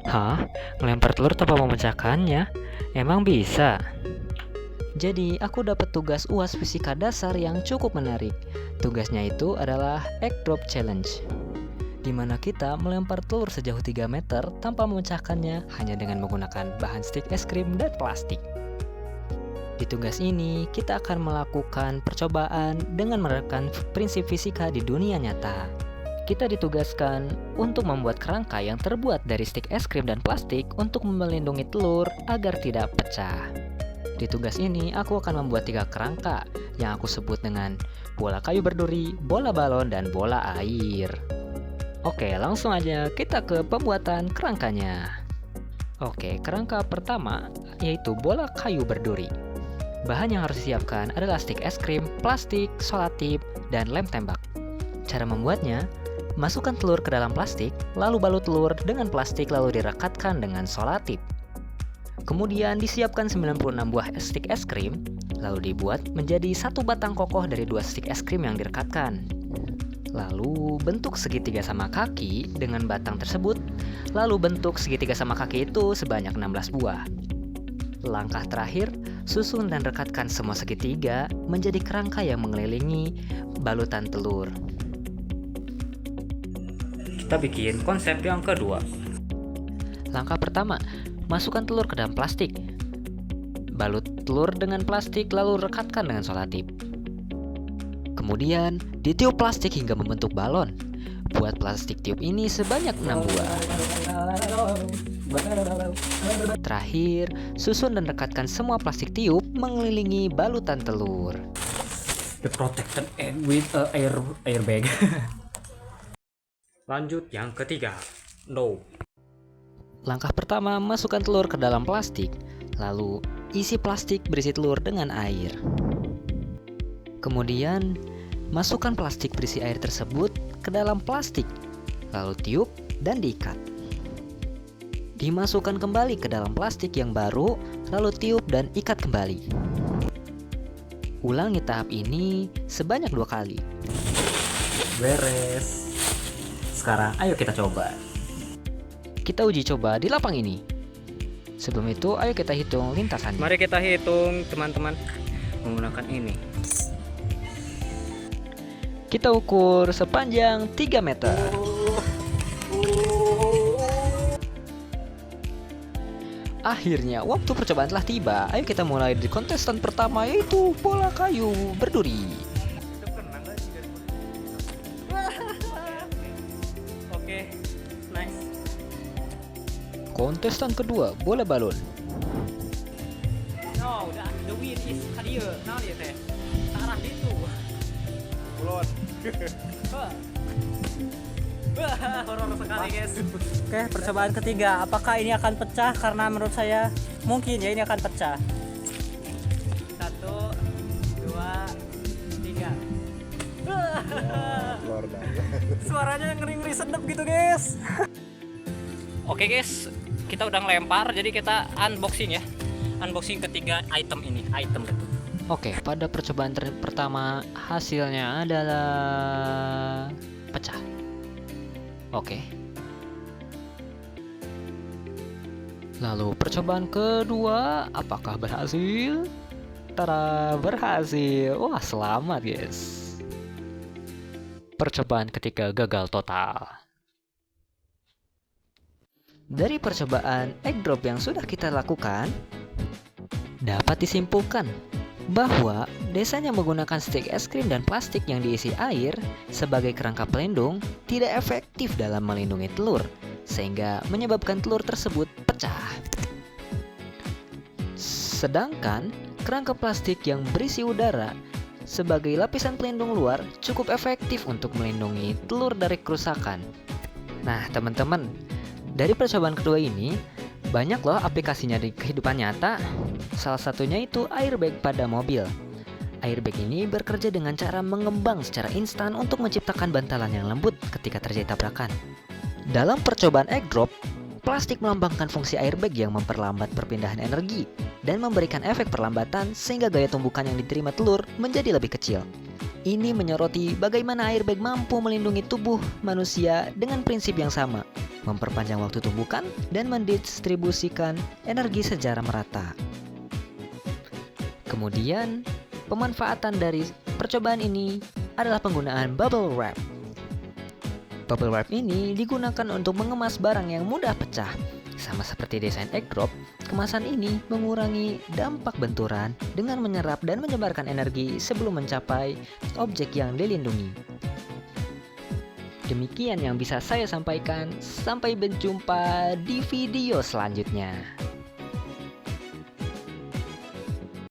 Hah? Ngelempar telur tanpa memecahkannya? Emang bisa? Jadi, aku dapat tugas UAS fisika dasar yang cukup menarik. Tugasnya itu adalah Egg Drop Challenge, di mana kita melempar telur sejauh 3 meter tanpa memecahkannya hanya dengan menggunakan bahan stik es krim dan plastik. Di tugas ini, kita akan melakukan percobaan dengan menerapkan prinsip fisika di dunia nyata. Kita ditugaskan untuk membuat kerangka yang terbuat dari stik es krim dan plastik untuk melindungi telur agar tidak pecah. Di tugas ini, aku akan membuat 3 kerangka yang aku sebut dengan bola kayu berduri, bola balon, dan bola air. Oke, langsung aja kita ke pembuatan kerangkanya. Oke, kerangka pertama yaitu bola kayu berduri. Bahan yang harus disiapkan adalah stik es krim, plastik, solatip, dan lem tembak. Cara membuatnya, masukkan telur ke dalam plastik, lalu balut telur dengan plastik lalu direkatkan dengan solatip. Kemudian disiapkan 96 buah stik es krim, lalu dibuat menjadi satu batang kokoh dari 2 stik es krim yang direkatkan. Lalu bentuk segitiga sama kaki dengan batang tersebut, lalu bentuk segitiga sama kaki itu sebanyak 16 buah. Langkah terakhir, susun dan rekatkan semua segitiga menjadi kerangka yang mengelilingi balutan telur. Kita bikin konsep yang kedua. Langkah pertama, masukkan telur ke dalam plastik. Balut telur dengan plastik lalu rekatkan dengan solatip. Kemudian, ditiup plastik hingga membentuk balon. Buat plastik tiup ini sebanyak 6 buah. Terakhir, susun dan rekatkan semua plastik tiup mengelilingi balutan telur. The protected egg with a airbag. Lanjut yang ketiga. No. Langkah pertama, masukkan telur ke dalam plastik. Lalu, isi plastik berisi telur dengan air. Kemudian, masukkan plastik berisi air tersebut ke dalam plastik. Lalu tiup dan diikat. Dimasukkan kembali ke dalam plastik yang baru, lalu tiup dan ikat kembali. Ulangi tahap ini sebanyak 2 kali. Beres. Sekarang ayo kita coba. Kita uji coba di lapang ini. Sebelum itu, ayo kita hitung lintasannya. Mari kita hitung teman-teman menggunakan ini. Kita ukur sepanjang 3 meter. Akhirnya, waktu percobaan telah tiba. Ayo kita mulai di kontestan pertama, yaitu bola kayu berduri. Oke, nice. Kontestan kedua, bola balon. No, the wind is higher. Now dia teh. Arah itu. Ulun. Horor sekali, guys. Oke, percobaan ketiga. Apakah ini akan pecah? Karena menurut saya mungkin ya ini akan pecah. 1, 2, 3. Suaranya ngeri-ngeri sedep gitu, guys. Oke, guys. Kita udah ngelempar, jadi kita unboxing ya. Unboxing ketiga item ini, item itu. Oke, pada percobaan pertama hasilnya adalah pecah. Oke. Lalu percobaan kedua, apakah berhasil? Tara, berhasil. Wah, selamat guys. Percobaan ketiga gagal total. Dari percobaan egg drop yang sudah kita lakukan, dapat disimpulkan bahwa desanya menggunakan stik es krim dan plastik yang diisi air sebagai kerangka pelindung tidak efektif dalam melindungi telur, sehingga menyebabkan telur tersebut pecah. Sedangkan kerangka plastik yang berisi udara sebagai lapisan pelindung luar cukup efektif untuk melindungi telur dari kerusakan. Nah, teman-teman, dari percobaan kedua ini banyak loh aplikasinya di kehidupan nyata. Salah satunya itu airbag pada mobil. Airbag ini bekerja dengan cara mengembang secara instan untuk menciptakan bantalan yang lembut ketika terjadi tabrakan. Dalam percobaan egg drop, plastik melambangkan fungsi airbag yang memperlambat perpindahan energi dan memberikan efek perlambatan sehingga gaya tumbukan yang diterima telur menjadi lebih kecil. Ini menyoroti bagaimana airbag mampu melindungi tubuh manusia dengan prinsip yang sama. memperpanjang waktu tumbukan, dan mendistribusikan energi secara merata. Kemudian, pemanfaatan dari percobaan ini adalah penggunaan bubble wrap. Bubble wrap ini digunakan untuk mengemas barang yang mudah pecah. Sama seperti desain egg drop, kemasan ini mengurangi dampak benturan dengan menyerap dan menyebarkan energi sebelum mencapai objek yang dilindungi. Demikian yang bisa saya sampaikan. Sampai berjumpa di video selanjutnya.